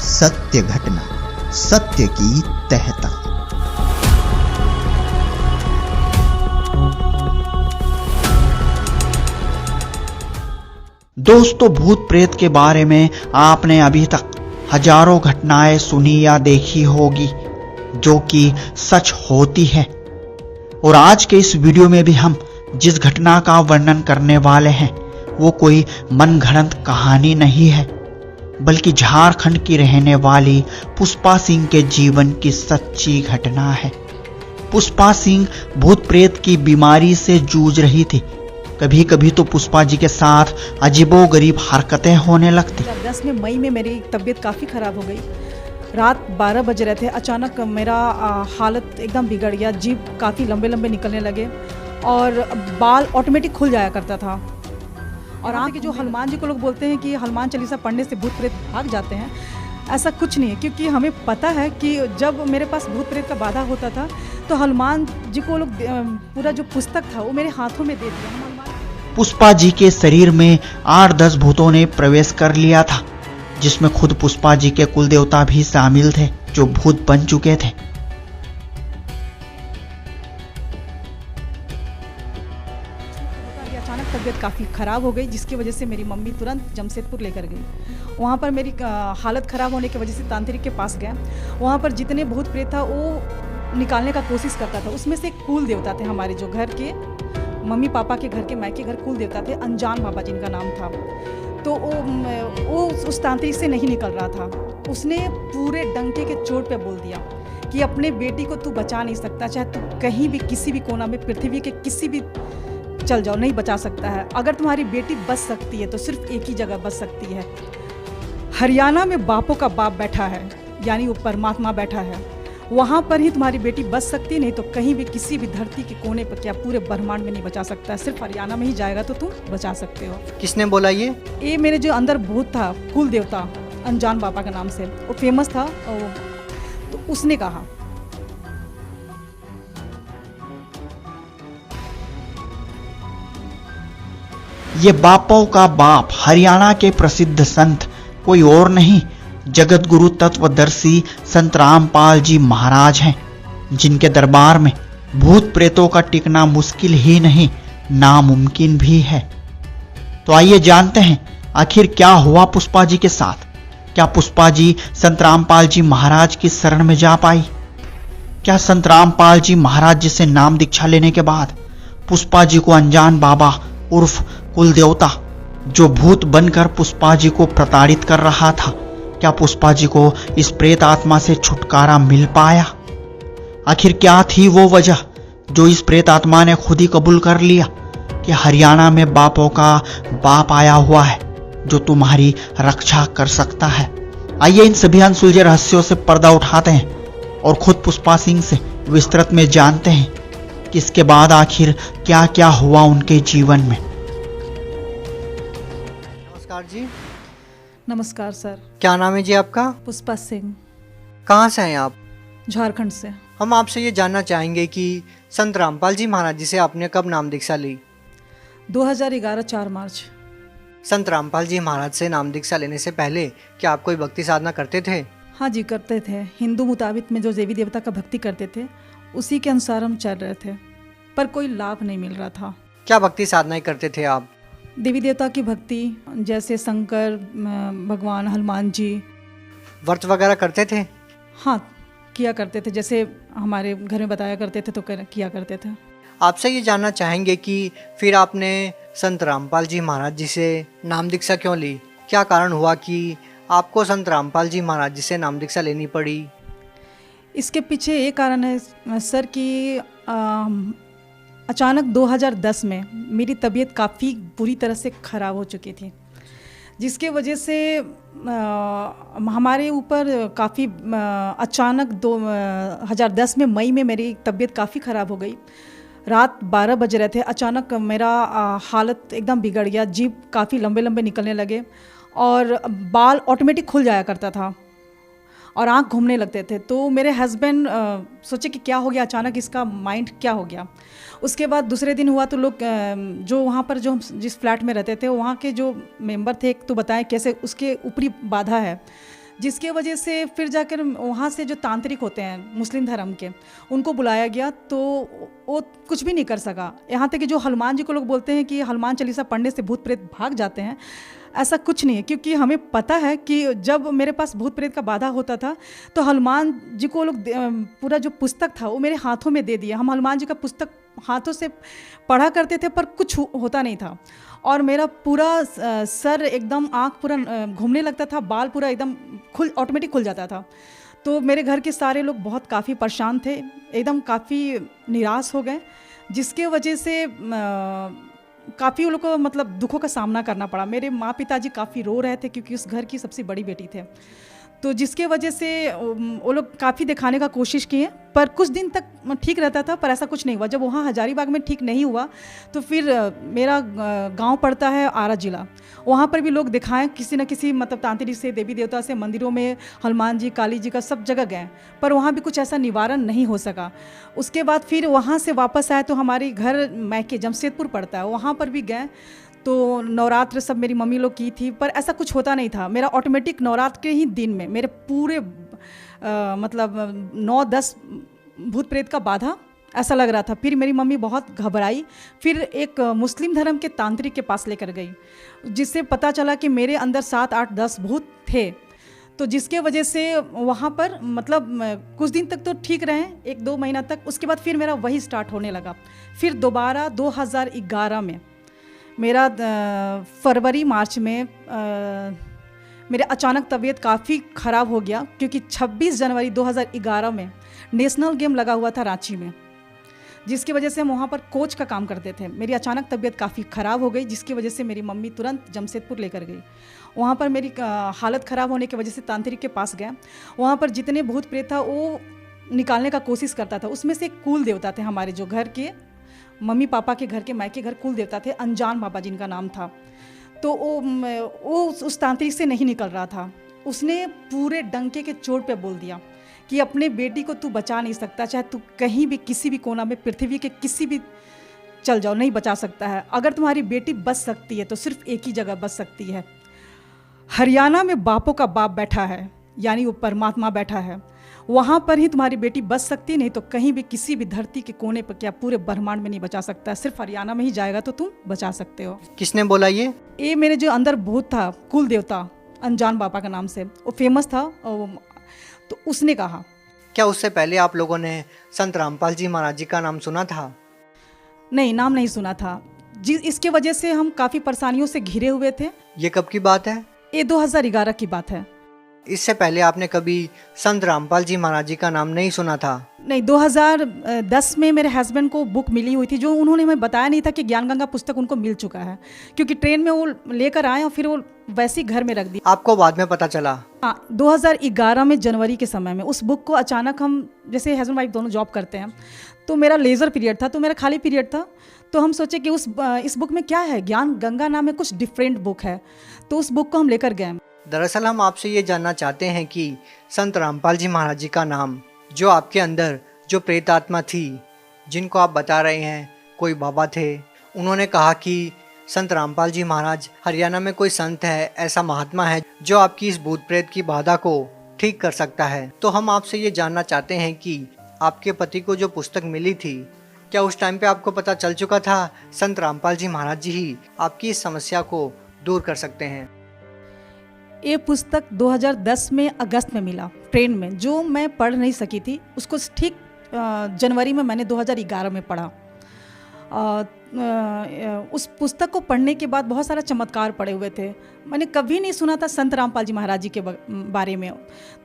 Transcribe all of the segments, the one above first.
सत्य घटना, सत्य की तह तक। दोस्तों, भूत प्रेत के बारे में आपने अभी तक हजारों घटनाएं सुनी या देखी होगी जो कि सच होती है। और आज के इस वीडियो में भी हम जिस घटना का वर्णन करने वाले हैं वो कोई मनगढ़ंत कहानी नहीं है, बल्कि झारखंड की रहने वाली पुष्पा सिंह के जीवन की सच्ची घटना है। पुष्पा सिंह भूत प्रेत की बीमारी से जूझ रही थी। कभी कभी तो पुष्पा जी के साथ अजीबोगरीब हरकतें होने लगती। 10 में मई में मेरी तबीयत काफ़ी ख़राब हो गई। रात 12 बज रहे थे, अचानक मेरा हालत एकदम बिगड़ गया। जीभ काफ़ी लंबे लंबे निकलने लगे और बाल ऑटोमेटिक खुल जाया करता था। और आगे जो हनुमान जी को लोग बोलते हैं कि हनुमान चालीसा पढ़ने से भूत प्रेत भाग जाते हैं, ऐसा कुछ नहीं है, क्योंकि हमें पता है कि जब मेरे पास भूत प्रेत का बाधा होता था तो हनुमान जी को लोग पूरा जो पुस्तक था वो मेरे हाथों में दे दिया। पुष्पा जी के शरीर में 8-10 भूतों ने प्रवेश कर लिया था, जिसमें खुद पुष्पा जी के कुल देवता भी शामिल थे जो भूत बन चुके थे। अचानक तबीयत काफ़ी ख़राब हो गई, जिसकी वजह से मेरी मम्मी तुरंत जमशेदपुर लेकर गई। वहाँ पर मेरी हालत ख़राब होने की वजह से तांत्रिक के पास गया। वहाँ पर जितने भूत प्रेत था वो निकालने का कोशिश करता था। उसमें से एक कुल देवता थे हमारे, जो घर के मम्मी पापा के घर के मायके घर कुल देवता थे, अनजान बाबा जिनका नाम था। तो वो उस तांत्रिक से नहीं निकल रहा था। उसने पूरे डंके के चोट पे बोल दिया कि अपने बेटी को तू बचा नहीं सकता, चाहे तू कहीं भी किसी भी कोना में पृथ्वी के किसी भी चल जाओ, नहीं बचा सकता है। अगर तुम्हारी बेटी बच सकती है तो सिर्फ एक ही जगह बच सकती है, हरियाणा में बापों का बाप बैठा है, यानी वो परमात्मा बैठा है, वहाँ पर ही तुम्हारी बेटी बच सकती है। नहीं तो कहीं भी किसी भी धरती के कोने पर, क्या पूरे ब्रह्मांड में नहीं बचा सकता है, सिर्फ हरियाणा में ही जाएगा तो तुम बचा सकते हो। किसने बोला ये मेरे जो अंदर भूत था, कुल देवता अनजान बाबा का नाम से, वो फेमस था, तो उसने कहा। ये बापों का बाप हरियाणा के प्रसिद्ध संत कोई और नहीं, जगत गुरु तत्वदर्शी संत रामपाल जी महाराज हैं, जिनके दरबार में भूत प्रेतों का टिकना मुश्किल ही नहीं, नामुमकिन भी है। तो आइए जानते हैं आखिर क्या हुआ पुष्पा जी के साथ। क्या पुष्पा जी संत रामपाल जी महाराज की शरण में जा पाई? क्या संत रामपाल जी महाराज जी से नाम दीक्षा लेने के बाद पुष्पा जी को अनजान बाबा उर्फ कुल देवता, जो भूत बनकर पुष्पा जी को प्रताड़ित कर रहा था, क्या पुष्पा जी को इस प्रेत आत्मा से छुटकारा मिल पाया? आखिर क्या थी वो वजह जो इस प्रेत आत्मा ने खुद ही कबूल कर लिया कि हरियाणा में बापों का बाप आया हुआ है जो तुम्हारी रक्षा कर सकता है? आइए इन सभी अनसुलझे रहस्यों से पर्दा उठाते हैं और खुद पुष्पा सिंह से विस्तृत में जानते हैं कि इसके बाद आखिर क्या क्या हुआ उनके जीवन में। नमस्कार जी। नमस्कार सर। क्या नाम है जी आपका? पुष्पा सिंह। कहाँ से हैं आप? झारखंड से। हम आपसे ये जानना चाहेंगे कि संत रामपाल जी महाराज जी से आपने कब नाम दीक्षा ली? 2011 4 मार्च। संत रामपाल जी महाराज से नाम दीक्षा लेने से पहले क्या आप कोई भक्ति साधना करते थे? हाँ जी, करते थे। हिंदू मुताबिक में जो देवी देवता का भक्ति करते थे उसी के अनुसार हम चल रहे थे, पर कोई लाभ नहीं मिल रहा था। क्या भक्ति साधनाएं करते थे आप? देवी देवता की भक्ति, जैसे शंकर भगवान, हनुमान जी। व्रत वगैरह करते थे? हाँ, किया करते थे, जैसे हमारे घर में बताया करते थे तो किया करते थे। आपसे ये जानना चाहेंगे कि फिर आपने संत रामपाल जी महाराज जी से नाम दीक्षा क्यों ली? क्या कारण हुआ कि आपको संत रामपाल जी महाराज जी से नाम दीक्षा लेनी पड़ी? इसके पीछे एक कारण है सर कि अचानक 2010 में मेरी तबीयत काफ़ी बुरी तरह से ख़राब हो चुकी थी, जिसके वजह से हमारे ऊपर काफ़ी अचानक 2010 में मई में मेरी तबीयत काफ़ी ख़राब हो गई। रात 12 बज रहे थे, अचानक मेरा हालत एकदम बिगड़ गया। जीभ काफ़ी लंबे लंबे निकलने लगे और बाल ऑटोमेटिक खुल जाया करता था और आँख घूमने लगते थे। तो मेरे हस्बैंड सोचे कि क्या हो गया अचानक, इसका माइंड क्या हो गया। उसके बाद दूसरे दिन हुआ तो लोग जो वहाँ पर जो जिस फ्लैट में रहते थे वहाँ के जो मेंबर थे, एक तो बताएं कैसे उसके ऊपरी बाधा है, जिसके वजह से फिर जाकर वहाँ से जो तांत्रिक होते हैं मुस्लिम धर्म के, उनको बुलाया गया, तो वो कुछ भी नहीं कर सका। यहाँ तक कि जो हनुमान जी को लोग बोलते हैं कि हनुमान चालीसा पढ़ने से भूत प्रेत भाग जाते हैं, ऐसा कुछ नहीं है, क्योंकि हमें पता है कि जब मेरे पास भूत प्रेत का बाधा होता था तो हनुमान जी को लोग पूरा जो पुस्तक था वो मेरे हाथों में दे दिया। हम हनुमान जी का पुस्तक हाथों से पढ़ा करते थे पर कुछ होता नहीं था, और मेरा पूरा सर एकदम, आँख पूरा घूमने लगता था, बाल पूरा एकदम ऑटोमेटिक खुल जाता था। तो मेरे घर के सारे लोग बहुत काफ़ी परेशान थे, एकदम काफ़ी निराश हो गए, जिसके वजह से काफ़ी उन लोगों को मतलब दुखों का सामना करना पड़ा। मेरे माँ पिताजी काफ़ी रो रहे थे क्योंकि उस घर की सबसे बड़ी बेटी थे, तो जिसके वजह से वो लोग काफ़ी दिखाने का कोशिश किए, पर कुछ दिन तक ठीक रहता था, पर ऐसा कुछ नहीं हुआ। जब वहाँ हजारीबाग में ठीक नहीं हुआ तो फिर मेरा गांव पड़ता है आरा जिला, वहाँ पर भी लोग दिखाएं किसी न किसी मतलब तांत्रिक से, देवी देवता से, मंदिरों में हनुमान जी, काली जी का सब जगह गए, पर वहाँ भी कुछ ऐसा निवारण नहीं हो सका। उसके बाद फिर वहाँ से वापस आए तो हमारे घर मैके जमशेदपुर पड़ता है, वहाँ पर भी गए, तो नवरात्र सब मेरी मम्मी लोग की थी, पर ऐसा कुछ होता नहीं था। मेरा ऑटोमेटिक नवरात्र के ही दिन में मेरे पूरे मतलब 9-10 भूत प्रेत का बाधा ऐसा लग रहा था। फिर मेरी मम्मी बहुत घबराई, फिर एक मुस्लिम धर्म के तांत्रिक के पास लेकर गई, जिससे पता चला कि मेरे अंदर 7-8-10 भूत थे। तो जिसके वजह से वहाँ पर मतलब कुछ दिन तक तो ठीक रहे, 1-2 महीना तक। उसके बाद फिर मेरा वही स्टार्ट होने लगा। फिर दोबारा 2011 में मेरा फरवरी मार्च में मेरे अचानक तबीयत काफ़ी ख़राब हो गया, क्योंकि 26 जनवरी 2011 में नेशनल गेम लगा हुआ था रांची में, जिसकी वजह से हम वहाँ पर कोच का काम करते थे। मेरी अचानक तबीयत काफ़ी ख़राब हो गई, जिसकी वजह से मेरी मम्मी तुरंत जमशेदपुर लेकर गई। वहाँ पर मेरी हालत ख़राब होने की वजह से तांत्रिक के पास गया। वहाँ पर जितने भूत प्रेत था वो निकालने का कोशिश करता था। उसमें से एक कुल देवता थे हमारे, जो घर के मम्मी पापा के घर के मायके घर कुल देवता थे, अनजान बाबा जिनका नाम था। तो वो उस तांत्रिक से नहीं निकल रहा था। उसने पूरे डंके के चोट पे बोल दिया कि अपने बेटी को तू बचा नहीं सकता, चाहे तू कहीं भी किसी भी कोना में पृथ्वी के किसी भी चल जाओ, नहीं बचा सकता है। अगर तुम्हारी बेटी बच सकती है तो सिर्फ एक ही जगह बच सकती है, हरियाणा में बापों का बाप बैठा है, यानी वो परमात्मा बैठा है, वहाँ पर ही तुम्हारी बेटी बच सकती, नहीं तो कहीं भी किसी भी धरती के कोने पर, क्या पूरे ब्रह्मांड में नहीं बचा सकता, सिर्फ हरियाणा में ही जाएगा तो तुम बचा सकते हो। किसने बोला ये मेरे जो अंदर भूत था, कुल देवता अनजान बाबा का नाम से, वो फेमस था, तो उसने कहा। क्या उससे पहले आप लोगों ने संत रामपाल जी महाराज जी का नाम सुना था? नहीं, नाम नहीं सुना था। इसके वजह से हम काफ़ी परेशानियों से घिरे हुए थे। ये कब की बात है? ये 2011 की बात है। इससे पहले आपने कभी संत रामपाल जी महाराज जी का नाम नहीं सुना था? नहीं, 2010 में मेरे हस्बैंड को बुक मिली हुई थी, जो उन्होंने हमें बताया नहीं था कि ज्ञान गंगा पुस्तक उनको मिल चुका है, क्योंकि ट्रेन में वो लेकर आए और फिर वो वैसे ही घर में रख दी। आपको बाद में पता चला? हाँ, 2011 में जनवरी के समय में उस बुक को अचानक, हम जैसे हस्बैंड वाइफ दोनों जॉब करते हैं, तो मेरा लेज़र पीरियड था, तो मेरा खाली पीरियड था, तो हम सोचे कि इस बुक में क्या है, ज्ञान गंगा नाम है, कुछ डिफरेंट बुक है, तो उस बुक को हम लेकर गए। दरअसल हम आपसे ये जानना चाहते हैं कि संत रामपाल जी महाराज जी का नाम, जो आपके अंदर जो प्रेत आत्मा थी, जिनको आप बता रहे हैं कोई बाबा थे, उन्होंने कहा कि संत रामपाल जी महाराज हरियाणा में कोई संत है, ऐसा महात्मा है जो आपकी इस भूत प्रेत की बाधा को ठीक कर सकता है। तो हम आपसे ये जानना चाहते हैं कि आपके पति को जो पुस्तक मिली थी, क्या उस टाइम पे आपको पता चल चुका था संत रामपाल जी महाराज जी ही आपकी इस समस्या को दूर कर सकते हैं? ये पुस्तक 2010 में अगस्त में मिला ट्रेन में, जो मैं पढ़ नहीं सकी थी। उसको ठीक जनवरी में मैंने 2011 में पढ़ा। उस पुस्तक को पढ़ने के बाद बहुत सारा चमत्कार पड़े हुए थे। मैंने कभी नहीं सुना था संत रामपाल जी महाराज जी के बारे में,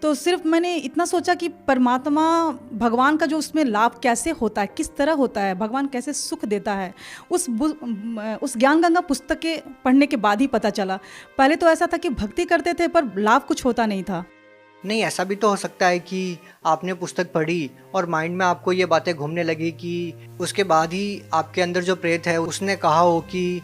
तो सिर्फ मैंने इतना सोचा कि परमात्मा भगवान का जो उसमें लाभ कैसे होता है, किस तरह होता है, भगवान कैसे सुख देता है, उस ज्ञान गंगा पुस्तक के पढ़ने के बाद ही पता चला। पहले तो ऐसा था कि भक्ति करते थे पर लाभ कुछ होता नहीं था। नहीं, ऐसा भी तो हो सकता है कि आपने पुस्तक पढ़ी और माइंड में आपको ये बातें घूमने लगी कि उसके बाद ही आपके अंदर जो प्रेत है उसने कहा हो कि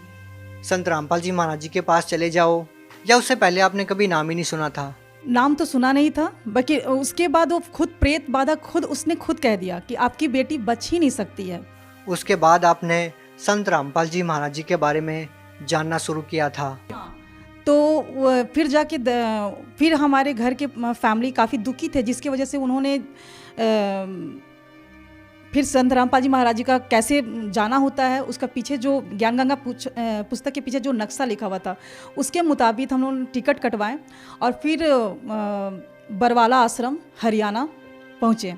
संत रामपाल जी महाराज जी के पास चले जाओ, या उससे पहले आपने कभी नाम ही नहीं सुना था? नाम तो सुना नहीं था, बाकी उसके बाद वो खुद प्रेत बाधा उसने खुद कह दिया कि आपकी बेटी बच ही नहीं सकती है। उसके बाद आपने संत रामपाल जी महाराज जी के बारे में जानना शुरू किया था? तो फिर जाके फिर हमारे घर के फैमिली काफ़ी दुखी थे, जिसकी वजह से उन्होंने फिर संत रामपाल जी महाराज जी का कैसे जाना होता है, उसका पीछे जो ज्ञान गंगा पुस्तक के पीछे जो नक्शा लिखा हुआ था उसके मुताबिक हम लोग टिकट कटवाएं और फिर बरवाला आश्रम हरियाणा पहुँचे।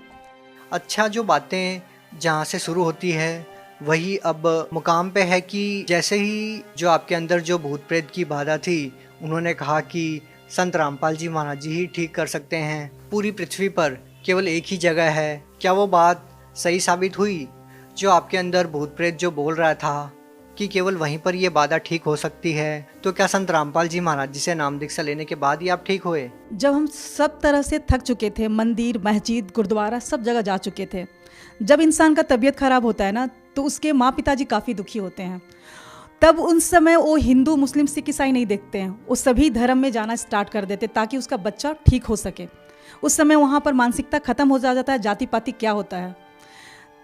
अच्छा, जो बातें जहाँ से शुरू होती है वही अब मुकाम पे है कि जैसे ही जो आपके अंदर जो भूत प्रेत की बाधा थी उन्होंने कहा कि संत रामपाल जी महाराज जी ही ठीक कर सकते हैं, पूरी पृथ्वी पर केवल एक ही जगह है। क्या वो बात सही साबित हुई? जो आपके अंदर भूत प्रेत जो बोल रहा था कि केवल वहीं पर ये बाधा ठीक हो सकती है, तो क्या संत रामपाल जी महाराज जी से नाम दीक्षा लेने के बाद ही आप ठीक हुए? जब हम सब तरह से थक चुके थे, मंदिर मस्जिद गुरुद्वारा सब जगह जा चुके थे, जब इंसान का तबीयत खराब होता है ना तो उसके माँ पिताजी काफ़ी दुखी होते हैं। तब उन समय वो हिंदू मुस्लिम सिख ईसाई नहीं देखते हैं, वो सभी धर्म में जाना स्टार्ट कर देते ताकि उसका बच्चा ठीक हो सके। उस समय वहाँ पर मानसिकता ख़त्म हो जाता है, जाति पाति क्या होता है।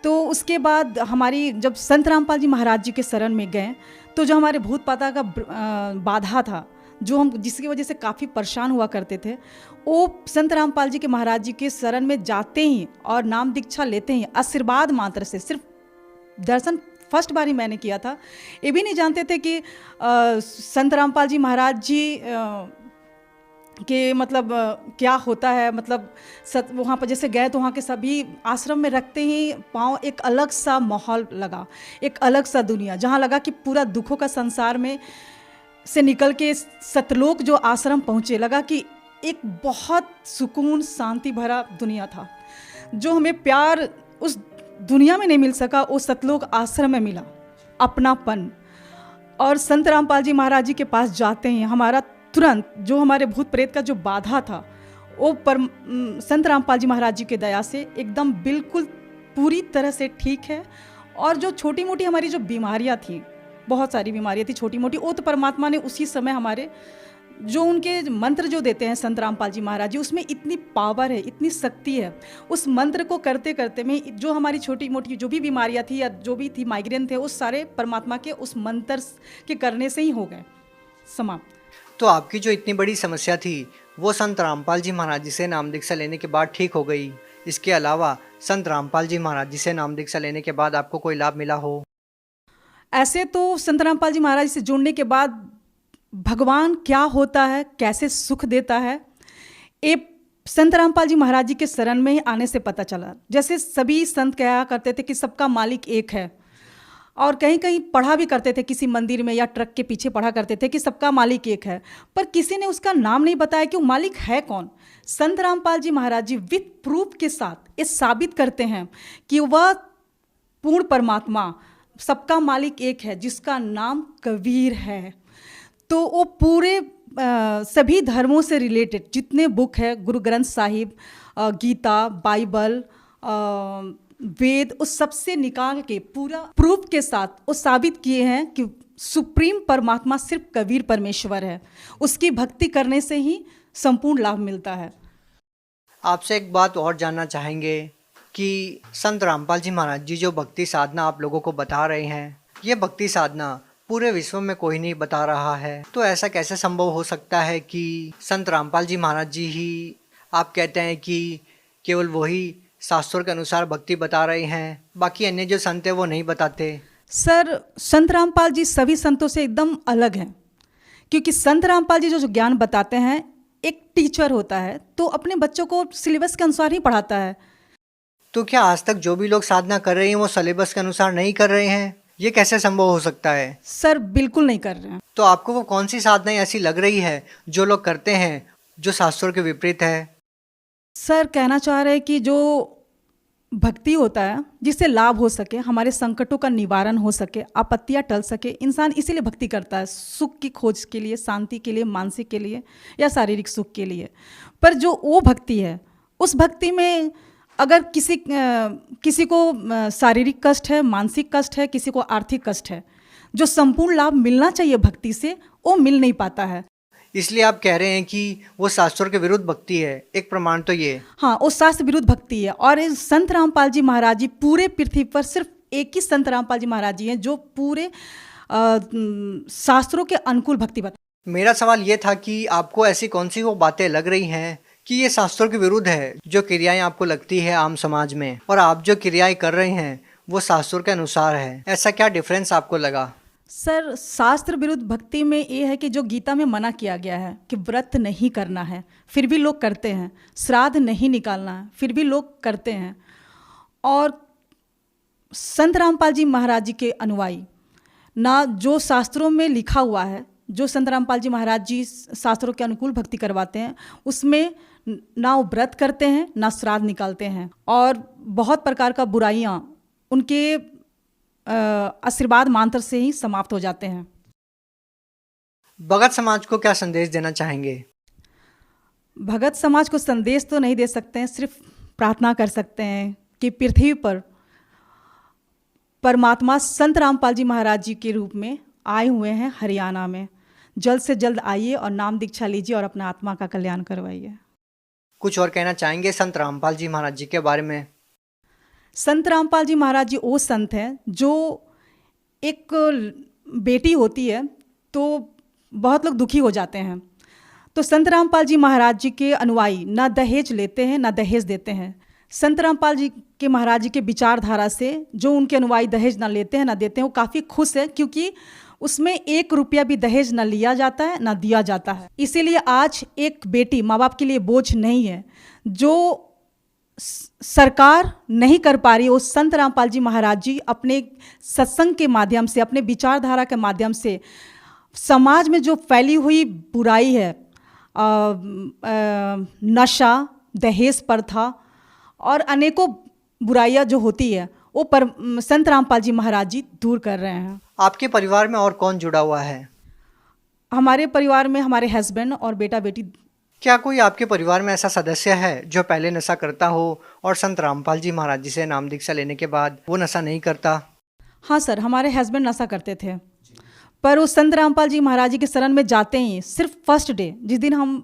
तो उसके बाद हमारी जब संत रामपाल जी महाराज जी के शरण में गए तो जो हमारे भूत पाता का बाधा था, जो हम जिसकी वजह से काफ़ी परेशान हुआ करते थे, वो संत रामपाल जी के महाराज जी के शरण में जाते ही और नाम दीक्षा लेते ही आशीर्वाद मात्र से, सिर्फ दर्शन फर्स्ट बार ही मैंने किया था, ये भी नहीं जानते थे कि संत रामपाल जी महाराज जी कि मतलब क्या होता है। मतलब वहाँ पर जैसे गए तो वहाँ के सभी आश्रम में रखते ही पाँव एक अलग सा माहौल लगा, एक अलग सा दुनिया, जहाँ लगा कि पूरा दुखों का संसार में से निकल के सतलोक जो आश्रम पहुँचे, लगा कि एक बहुत सुकून शांति भरा दुनिया था। जो हमें प्यार उस दुनिया में नहीं मिल सका वो सतलोक आश्रम में मिला, अपनापन। और संत रामपाल जी महाराज जी के पास जाते हैं हमारा तुरंत जो हमारे भूत प्रेत का जो बाधा था वो संत रामपाल जी महाराज जी के दया से एकदम बिल्कुल पूरी तरह से ठीक है। और जो छोटी मोटी हमारी जो बीमारियां थी, बहुत सारी बीमारियां थी छोटी मोटी, वो तो परमात्मा ने उसी समय हमारे जो उनके मंत्र जो देते हैं संत रामपाल जी महाराज जी, उसमें इतनी पावर है, इतनी शक्ति है। उस मंत्र को करते करते में जो हमारी छोटी मोटी जो भी बीमारियां थी या जो भी थी, माइग्रेन थे, वो सारे परमात्मा के उस मंत्र के करने से ही हो गए समाप्त। तो आपकी जो इतनी बड़ी समस्या थी वो संत रामपाल जी महाराज जी से नाम दीक्षा लेने के बाद ठीक हो गई। इसके अलावा संत रामपाल जी महाराज जी से नाम दीक्षा लेने के बाद आपको कोई लाभ मिला हो? ऐसे तो संत रामपाल जी महाराज से जुड़ने के बाद भगवान क्या होता है, कैसे सुख देता है, ये संत रामपाल जी महाराज जी के शरण में ही आने से पता चला। जैसे सभी संत कहा करते थे कि सबका मालिक एक है, और कहीं कहीं पढ़ा भी करते थे, किसी मंदिर में या ट्रक के पीछे पढ़ा करते थे कि सबका मालिक एक है, पर किसी ने उसका नाम नहीं बताया कि वो मालिक है कौन। संत रामपाल जी महाराज जी विथ प्रूफ के साथ ये साबित करते हैं कि वह पूर्ण परमात्मा सबका मालिक एक है, जिसका नाम कबीर है। तो वो पूरे सभी धर्मों से रिलेटेड जितने बुक है, गुरु ग्रंथ साहिब, गीता, बाइबल, वेद, उस सबसे निकाल के पूरा प्रूफ के साथ वो साबित किए हैं कि सुप्रीम परमात्मा सिर्फ कबीर परमेश्वर है, उसकी भक्ति करने से ही संपूर्ण लाभ मिलता है। आपसे एक बात और जानना चाहेंगे कि संत रामपाल जी महाराज जी जो भक्ति साधना आप लोगों को बता रहे हैं, ये भक्ति साधना पूरे विश्व में कोई नहीं बता रहा है, तो ऐसा कैसे संभव हो सकता है कि संत रामपाल जी महाराज जी ही आप कहते हैं कि केवल वही शास्त्रों के अनुसार भक्ति बता रहे हैं, बाकी अन्य जो संत हैं वो नहीं बताते? सर, संत रामपाल जी सभी संतों से एकदम अलग हैं, क्योंकि संत रामपाल जी जो ज्ञान बताते हैं, एक टीचर होता है तो अपने बच्चों को सिलेबस के अनुसार ही पढ़ाता है। तो क्या आज तक जो भी लोग साधना कर रहे हैं वो सिलेबस के अनुसार नहीं कर रहे हैं? ये कैसे संभव हो सकता है? सर, बिल्कुल नहीं कर रहे हैं। तो आपको वो कौन सी साधनाएं ऐसी लग रही है जो लोग करते हैं जो शास्त्रों के विपरीत है? सर, कहना चाह रहे हैं कि जो भक्ति होता है जिससे लाभ हो सके, हमारे संकटों का निवारण हो सके, आपत्तियां टल सके, इंसान इसीलिए भक्ति करता है, सुख की खोज के लिए, शांति के लिए, मानसिक के लिए या शारीरिक सुख के लिए। पर जो वो भक्ति है, उस भक्ति में अगर किसी को शारीरिक कष्ट है, मानसिक कष्ट है, किसी को आर्थिक कष्ट है, जो संपूर्ण लाभ मिलना चाहिए भक्ति से, वो मिल नहीं पाता है। इसलिए आप कह रहे हैं कि वो शास्त्रों के विरुद्ध भक्ति है। एक प्रमाण तो ये? हाँ, वो शास्त्र विरुद्ध भक्ति है। और संत रामपाल जी महाराज जी पूरे पृथ्वी पर सिर्फ एक ही संत रामपाल जी महाराज जी हैं जो पूरे शास्त्रों के अनुकूल भक्ति बताते हैं। मेरा सवाल ये था कि आपको ऐसी कौन सी वो बातें लग रही हैं कि ये शास्त्रों के विरुद्ध है, जो क्रियाएं आपको लगती है आम समाज में, और आप जो क्रियाएं कर रहे हैं वो शास्त्रों के अनुसार है, ऐसा क्या डिफरेंस आपको लगा? सर, शास्त्र विरुद्ध भक्ति में ये है कि जो गीता में मना किया गया है कि व्रत नहीं करना है, फिर भी लोग करते हैं। श्राद्ध नहीं निकालना है, फिर भी लोग करते हैं। और संत रामपाल जी महाराज जी के अनुयायी ना जो शास्त्रों में लिखा हुआ है, जो संत रामपाल जी महाराज जी शास्त्रों के अनुकूल भक्ति करवाते हैं, उसमें ना वो व्रत करते हैं ना श्राद्ध निकालते हैं। और बहुत प्रकार का बुराइयाँ उनके आशीर्वाद मंत्र से ही समाप्त हो जाते हैं। भगत समाज को क्या संदेश देना चाहेंगे? भगत समाज को संदेश तो नहीं दे सकते हैं, सिर्फ प्रार्थना कर सकते हैं कि पृथ्वी पर परमात्मा संत रामपाल जी महाराज जी के रूप में आए हुए हैं हरियाणा में। जल्द से जल्द आइए और नाम दीक्षा लीजिए और अपना आत्मा का कल्याण करवाइए। कुछ और कहना चाहेंगे संत रामपाल जी महाराज जी के बारे में? संत रामपाल जी महाराज जी वो संत हैं जो एक बेटी होती है तो बहुत लोग दुखी हो जाते हैं, तो संत रामपाल जी महाराज जी के अनुयायी ना दहेज लेते हैं ना दहेज देते हैं। संत रामपाल जी के महाराज जी के विचारधारा से जो उनके अनुयायी दहेज ना लेते हैं ना देते हैं, वो काफ़ी खुश है, क्योंकि उसमें 1 रुपया भी दहेज ना लिया जाता है ना दिया जाता है। इसीलिए आज एक बेटी माँ बाप के लिए बोझ नहीं है। जो सरकार नहीं कर पा रही, वो संत रामपाल जी महाराज जी अपने सत्संग के माध्यम से, अपने विचारधारा के माध्यम से समाज में जो फैली हुई बुराई है, नशा, दहेज प्रथा और अनेकों बुराइयां जो होती है, वो संत रामपाल जी महाराज जी दूर कर रहे हैं। आपके परिवार में और कौन जुड़ा हुआ है? हमारे परिवार में हमारे हस्बैंड और बेटा बेटी। क्या कोई आपके परिवार में ऐसा सदस्य है जो पहले नशा करता हो और संत रामपाल जी महाराज जी से नाम दीक्षा लेने के बाद वो नशा नहीं करता? हाँ सर, हमारे हस्बैंड नशा करते थे, पर वो संत रामपाल जी महाराज जी के शरण में जाते ही सिर्फ फर्स्ट डे, जिस दिन हम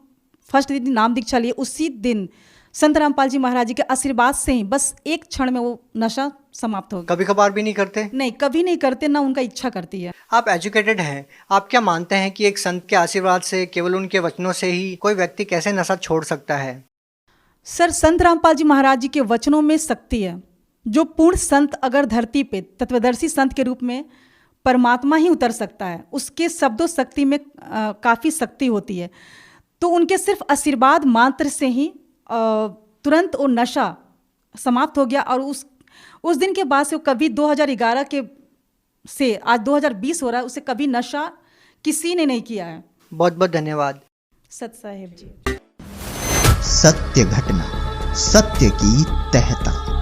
फर्स्ट दिन नाम दीक्षा लिए, उसी दिन संत रामपाल जी महाराज जी के आशीर्वाद से ही बस एक क्षण में वो नशा समाप्त हो गया। कभी कभार भी नहीं करते? नहीं, कभी नहीं करते, ना उनका इच्छा करती है। आप एजुकेटेड हैं, आप क्या मानते हैं कि एक संत के आशीर्वाद से, केवल उनके वचनों से ही कोई व्यक्ति कैसे नशा छोड़ सकता है? सर, संत रामपाल जी महाराज जी के वचनों में शक्ति है। जो पूर्ण संत अगर धरती पे तत्वदर्शी संत के रूप में परमात्मा ही उतर सकता है, उसके शब्दों शक्ति में काफ़ी शक्ति होती है। तो उनके सिर्फ आशीर्वाद मात्र से ही तुरंत वो नशा समाप्त हो गया। और उस दिन के बाद से कभी 2011 के से आज 2020 हो रहा है, उसे कभी नशा किसी ने नहीं किया है। बहुत बहुत धन्यवाद। सत साहेब जी। सत्य घटना, सत्य की तहता।